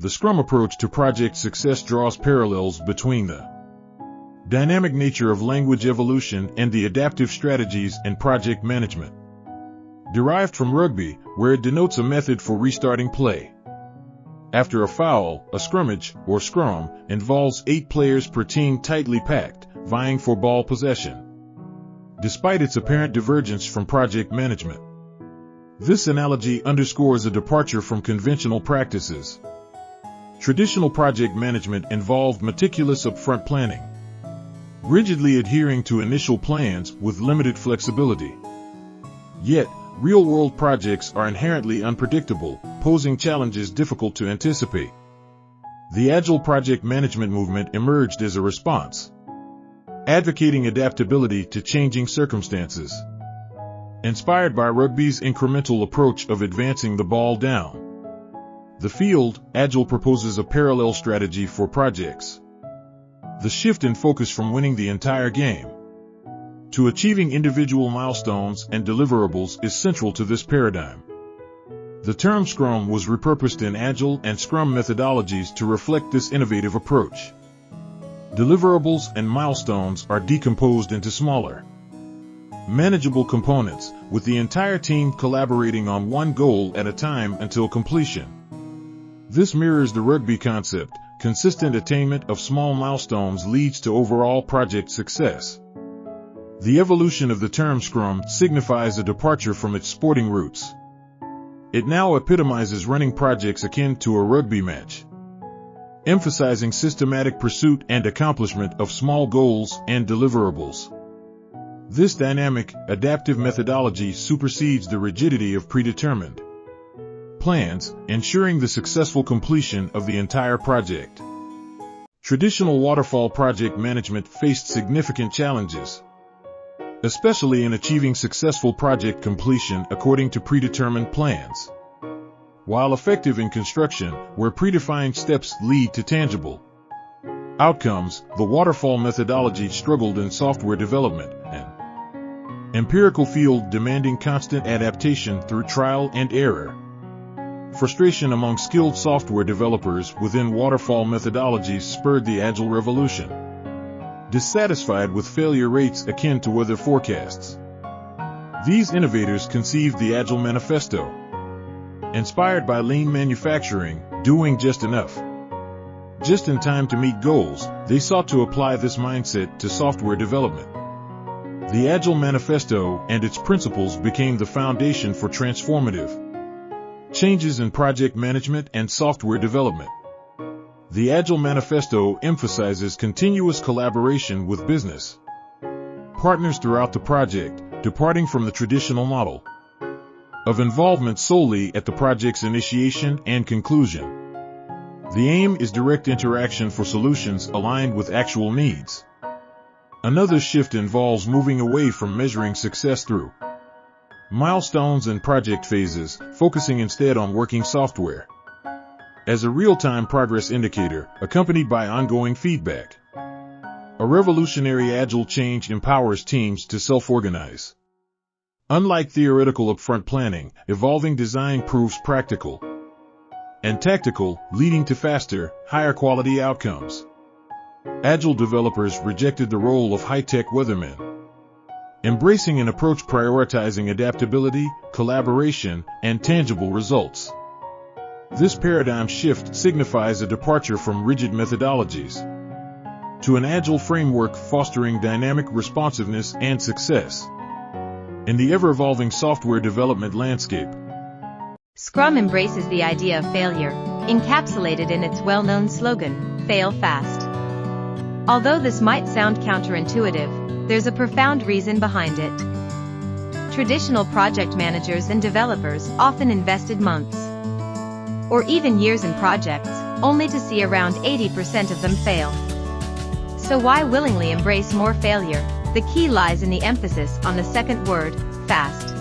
the Scrum approach to project success draws parallels between the dynamic nature of language evolution and the adaptive strategies in project management. Derived from rugby, where it denotes a method for restarting play. After a foul, a scrummage, or scrum, involves 8 players per team tightly packed, vying for ball possession. Despite its apparent divergence from project management, this analogy underscores a departure from conventional practices. Traditional project management involved meticulous upfront planning, rigidly adhering to initial plans with limited flexibility. Yet, real-world projects are inherently unpredictable, posing challenges difficult to anticipate. The Agile project management movement emerged as a response, advocating adaptability to changing circumstances. Inspired by rugby's incremental approach of advancing the ball down the field, Agile proposes a parallel strategy for projects. The shift in focus from winning the entire game to achieving individual milestones and deliverables is central to this paradigm. The term Scrum was repurposed in Agile and Scrum methodologies to reflect this innovative approach. Deliverables and milestones are decomposed into smaller, manageable components, with the entire team collaborating on one goal at a time until completion. This mirrors the rugby concept. Consistent attainment of small milestones leads to overall project success. The evolution of the term Scrum signifies a departure from its sporting roots. It now epitomizes running projects akin to a rugby match, emphasizing systematic pursuit and accomplishment of small goals and deliverables. This dynamic, adaptive methodology supersedes the rigidity of predetermined plans, ensuring the successful completion of the entire project. Traditional waterfall project management faced significant challenges, especially in achieving successful project completion according to predetermined plans. While effective in construction, where predefined steps lead to tangible outcomes, the waterfall methodology struggled in software development, an empirical field demanding constant adaptation through trial and error. Frustration among skilled software developers within waterfall methodologies spurred the Agile revolution, dissatisfied with failure rates akin to weather forecasts. These innovators conceived the Agile Manifesto. Inspired by lean manufacturing, doing just enough, just in time to meet goals, they sought to apply this mindset to software development. The Agile Manifesto and its principles became the foundation for transformative changes in project management and software development. The Agile Manifesto emphasizes continuous collaboration with business partners throughout the project, departing from the traditional model of involvement solely at the project's initiation and conclusion. The aim is direct interaction for solutions aligned with actual needs. Another shift involves moving away from measuring success through milestones and project phases, focusing instead on working software as a real-time progress indicator, accompanied by ongoing feedback. A revolutionary Agile change empowers teams to self-organize. Unlike theoretical upfront planning, evolving design proves practical and tactical, leading to faster, higher-quality outcomes. Agile developers rejected the role of high-tech weathermen, embracing an approach prioritizing adaptability, collaboration, and tangible results. This paradigm shift signifies a departure from rigid methodologies to an Agile framework fostering dynamic responsiveness and success in the ever-evolving software development landscape. Scrum embraces the idea of failure, encapsulated in its well-known slogan, "Fail fast." Although this might sound counterintuitive, there's a profound reason behind it. Traditional project managers and developers often invested months or even years in projects, only to see around 80% of them fail. So why willingly embrace more failure? The key lies in the emphasis on the second word, fast.